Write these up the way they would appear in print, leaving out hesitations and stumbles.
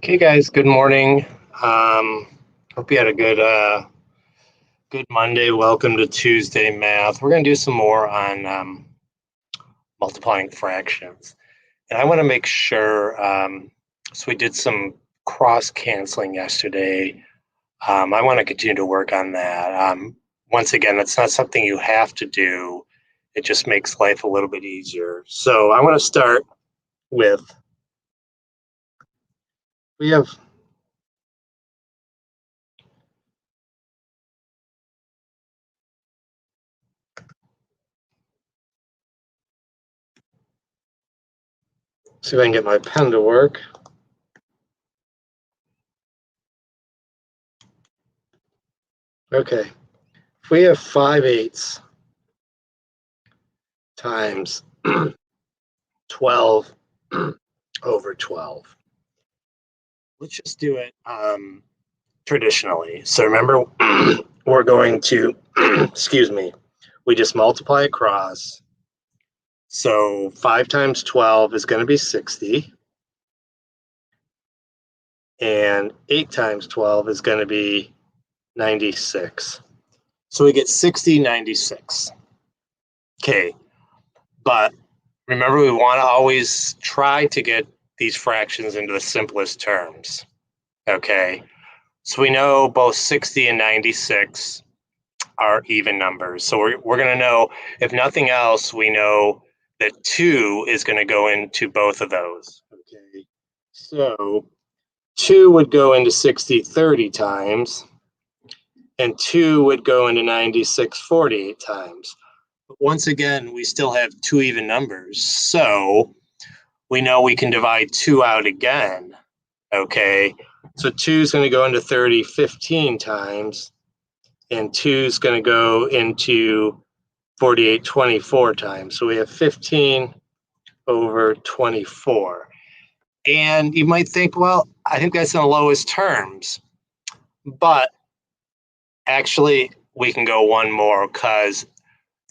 Okay, guys. Good morning. Hope you had a good Monday. Welcome to Tuesday Math. We're going to do some more on multiplying fractions, and I want to make sure. So we did some cross canceling yesterday. I want to continue to work on that. Once again, it's not something you have to do. It just makes life a little bit easier. So I want to start with we have. See if I can get my pen to work. Okay, if we have 5/8 times 12 over 12, let's just do it traditionally. So remember, we're going to, excuse me, we just multiply across. So 5 times 12 is going to be 60. And 8 times 12 is going to be 96. So we get 60, 96. Okay, but remember, we want to always try to get these fractions into the simplest terms. Okay, so we know both 60 and 96 are even numbers. So we're going to know, if nothing else, we know that 2 is going to go into both of those. Okay, so 2 would go into 60 30 times, and 2 would go into 96 48 times. But once again, we still have two even numbers. So we know we can divide 2 out again. Okay, so 2 is going to go into 30 15 times, and 2 is going to go into 48 24 times. So we have 15 over 24. And you might think, well, I think that's in the lowest terms. But actually, we can go one more, because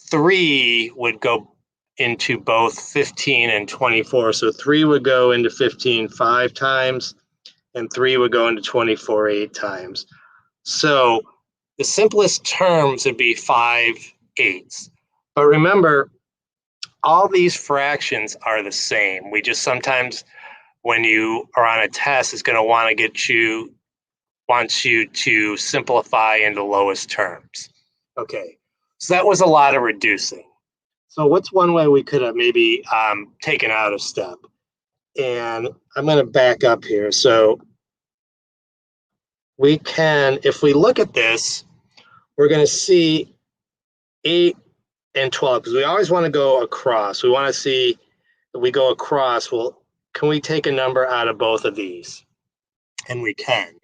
3 would go into both 15 and 24. So 3 would go into 15 5 times, and 3 would go into 24 8 times. So the simplest terms would be 5/8. But remember, all these fractions are the same. We just sometimes, when you are on a test, it's going to wants you to simplify into lowest terms. Okay, so that was a lot of reducing. So what's one way we could have maybe taken out a step? And I'm going to back up here. So we can, if we look at this, we're going to see 8 and 12, because we always want to go across. We want to see if we go across, well, can we take a number out of both of these? And we can.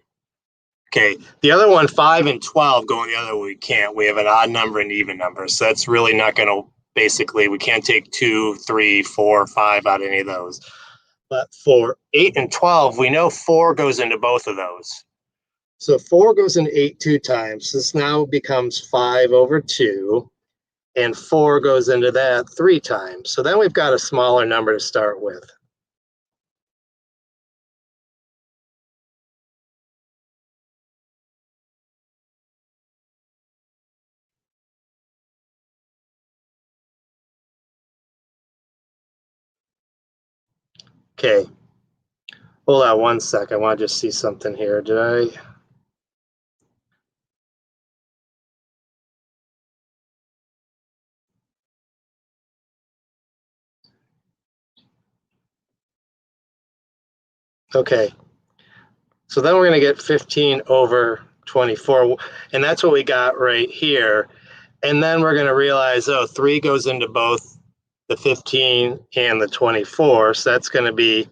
Okay, the other one, 5 and 12, going the other way, we can't. We have an odd number and even number. So that's really not going to, basically, we can't take 2, 3, 4, 5 out of any of those. But for 8 and 12, we know 4 goes into both of those. So 4 goes into 8 2 times. This now becomes 5 over 2. And 4 goes into that 3 times. So then we've got a smaller number to start with. Okay, hold on one sec. I want to just see something here. Did I? Okay, so then we're going to get 15 over 24, and that's what we got right here. And then we're going to realize, oh, 3 goes into both the 15 and the 24, so that's going to be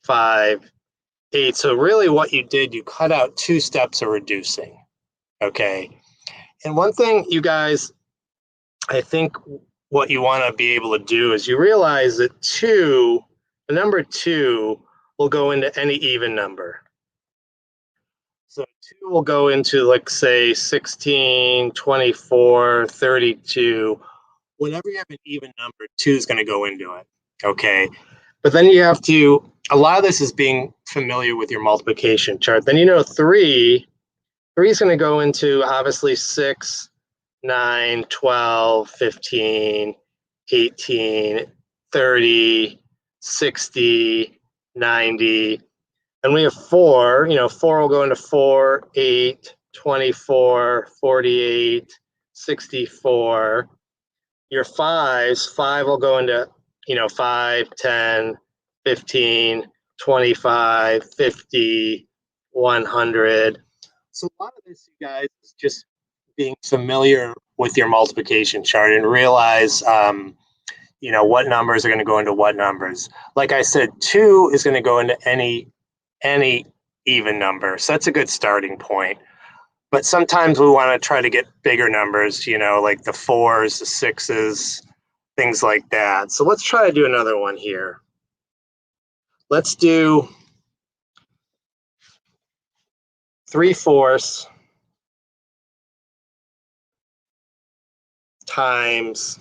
5 8. So really what you did, you cut out 2 steps of reducing. Okay, and one thing, you guys, I think what you want to be able to do is you realize that the number 2 will go into any even number. So 2 will go into, like, say, 16, 24, 32. Whenever you have an even number, 2 is going to go into it. Okay, but then you have to a lot of this is being familiar with your multiplication chart. Then you know 3 is going to go into obviously 6, 9, 12, 15, 18, 30, 60, 90. And we have 4, 4 will go into 4, 8, 24, 48, 64. Your 5s, 5 will go into, 5, 10, 15, 25, 50, 100. So a lot of this, you guys, is just being familiar with your multiplication chart and realize, what numbers are going to go into what numbers. Like I said, 2 is going to go into any even number. So that's a good starting point. But sometimes we want to try to get bigger numbers, like the 4s, the 6s, things like that. So let's try to do another one here. Let's do 3/4 times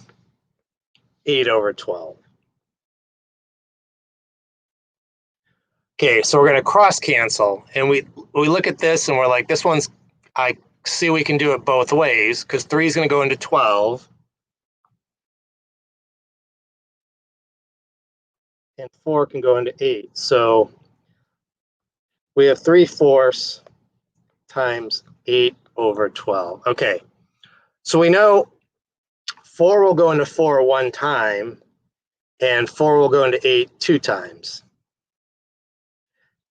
8/12. Okay, so we're going to cross cancel. And we look at this and we're like, this one's, I see we can do it both ways because 3 is going to go into 12. And 4 can go into 8. So we have 3/4 times 8/12. Okay, so we know 4 will go into 4 one time, and 4 will go into 8 two times.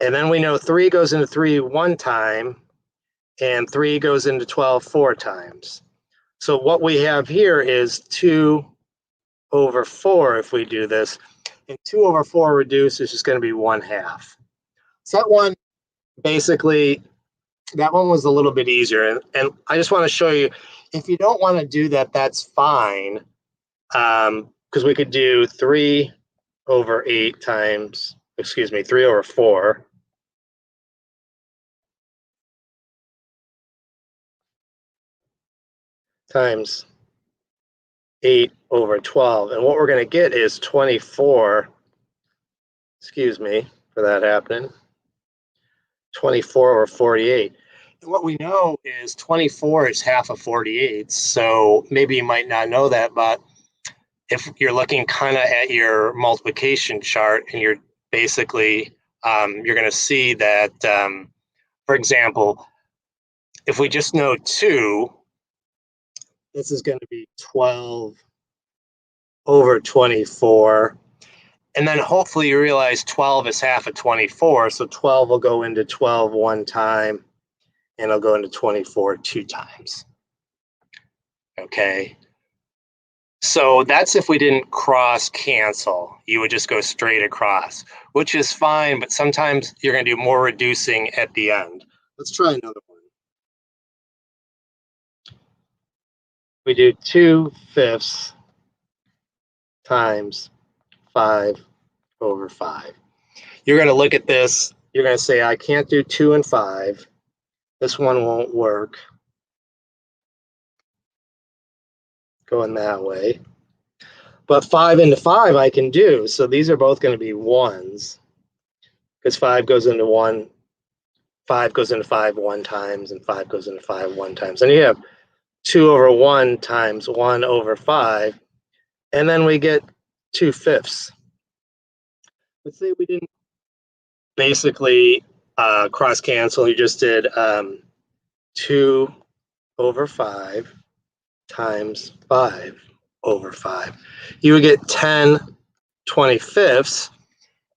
And then we know 3 goes into 3 one time, and 3 goes into 12 four times. So what we have here is 2/4 if we do this. And 2/4 reduced is just going to be 1/2. So that one, basically, that one was a little bit easier. And I just want to show you, if you don't want to do that, that's fine. Because we could do 3/8 times, 3/4. Times 8/12. And what we're going to get is 24, excuse me for that happening, 24/48. And what we know is 24 is half of 48. So maybe you might not know that, but if you're looking kind of at your multiplication chart and you're basically, you're going to see that, for example, if we just know 2, this is going to be 12/24. And then hopefully you realize 12 is half of 24. So 12 will go into 12 one time, and it'll go into 24 two times. Okay. So that's if we didn't cross cancel. You would just go straight across, which is fine, but sometimes you're going to do more reducing at the end. Let's try another one. We do 2/5 times 5/5. You're going to look at this. You're going to say, I can't do 2 and 5. This one won't work. Going that way. But 5 into 5 I can do. So these are both going to be 1s. Because 5 goes into 1. 5 goes into 5 one times, and 5 goes into 5 one times. And you have 2/1 times 1/5. And then we get 2/5. Let's say we didn't basically cross cancel. You just did 2/5 times 5/5. You would get 10/25.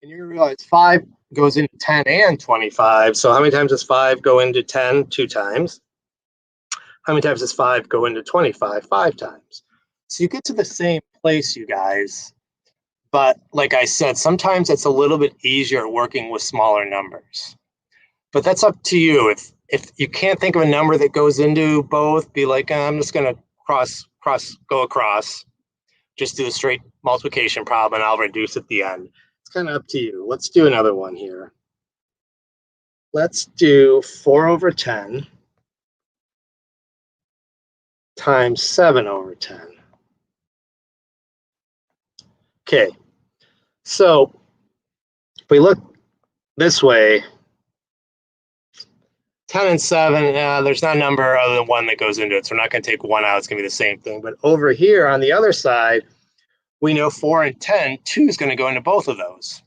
And you realize 5 goes into 10 and 25. So how many times does 5 go into 10? 2 times. How many times does 5 go into 25? 5 times. So you get to the same place, you guys. But like I said, sometimes it's a little bit easier working with smaller numbers. But that's up to you. If you can't think of a number that goes into both, be like, I'm just going to go across. Just do a straight multiplication problem, and I'll reduce at the end. It's kind of up to you. Let's do another one here. Let's do 4/10 times 7/10. Okay, so we look this way, 10 and 7, there's not a number other than 1 that goes into it. So we're not going to take 1 out. It's going to be the same thing. But over here on the other side, we know 4 and 10, 2 is going to go into both of those.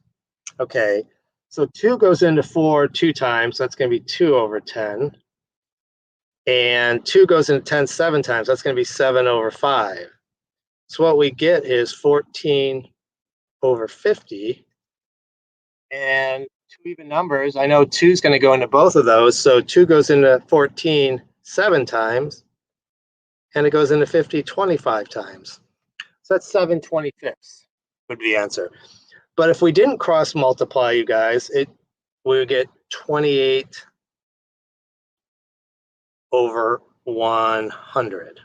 Okay, so 2 goes into 4 2 times. That's going to be 2 over 10. And 2 goes into 10 7 times. That's going to be 7 over 5. So what we get is 14 over 50. And 2 even numbers, I know 2 is going to go into both of those. So 2 goes into 14 7 times, and it goes into 50 25 times. So that's 7 25ths would be the answer. But if we didn't cross multiply, you guys, we would get 28 over 100.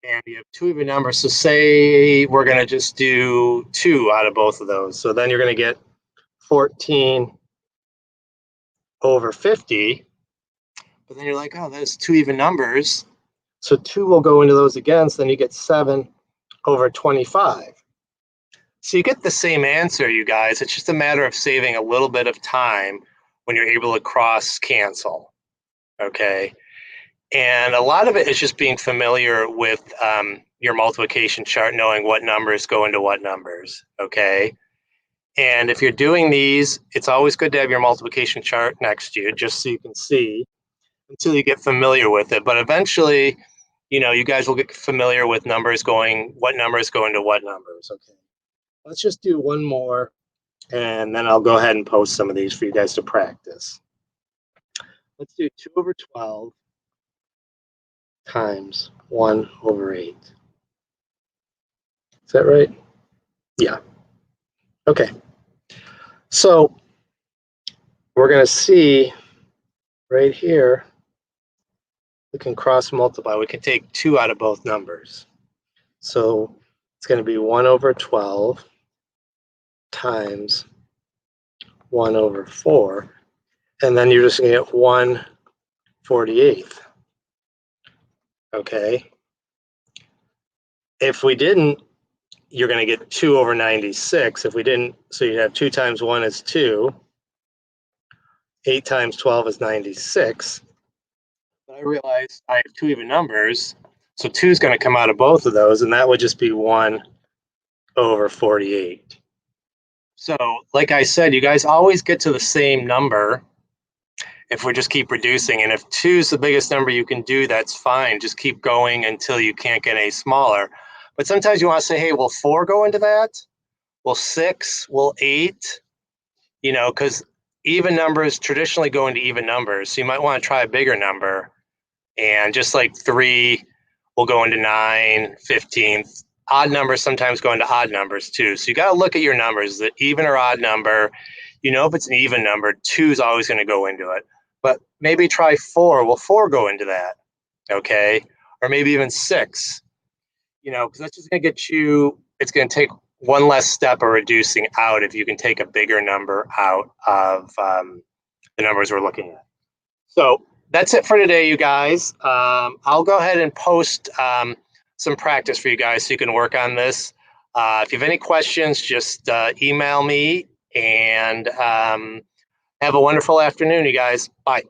And you have 2 even numbers. So say we're going to just do 2 out of both of those. So then you're going to get 14 over 50. But then you're like, oh, that's 2 even numbers. So 2 will go into those again. So then you get 7 over 25. So you get the same answer, you guys. It's just a matter of saving a little bit of time when you're able to cross cancel. Okay. And a lot of it is just being familiar with your multiplication chart, knowing what numbers go into what numbers. Okay. And if you're doing these, it's always good to have your multiplication chart next to you, just so you can see until you get familiar with it. But eventually, you guys will get familiar with what numbers go into what numbers. Okay. Let's just do one more, and then I'll go ahead and post some of these for you guys to practice. Let's do 2 over 12 times 1 over 8. Is that right? Yeah. Okay. So we're going to see right here, we can cross multiply. We can take 2 out of both numbers. So it's going to be 1 over 12 times 1 over 4. And then you're just going to get 1/48. Okay. If we didn't, you're going to get 2 over 96. If we didn't, so you have 2 times 1 is 2. 8 times 12 is 96. But I realized I have 2 even numbers. So 2 is going to come out of both of those, and that would just be 1 over 48. So like I said, you guys always get to the same number if we just keep reducing. And if 2 is the biggest number you can do, that's fine. Just keep going until you can't get any smaller. But sometimes you want to say, hey, will 4 go into that? Will 6? Will 8? Because even numbers traditionally go into even numbers. So you might want to try a bigger number. And just like 3 will go into 9, 15. Odd numbers sometimes go into odd numbers too. So you got to look at your numbers. Is it even or odd number? If it's an even number, 2 is always going to go into it. But maybe try 4. Will 4 go into that? Okay. Or maybe even 6. Because that's just going to get you, it's going to take one less step of reducing out if you can take a bigger number out of the numbers we're looking at. So that's it for today, you guys. I'll go ahead and post some practice for you guys so you can work on this. If you have any questions, just email me, and have a wonderful afternoon, you guys. Bye.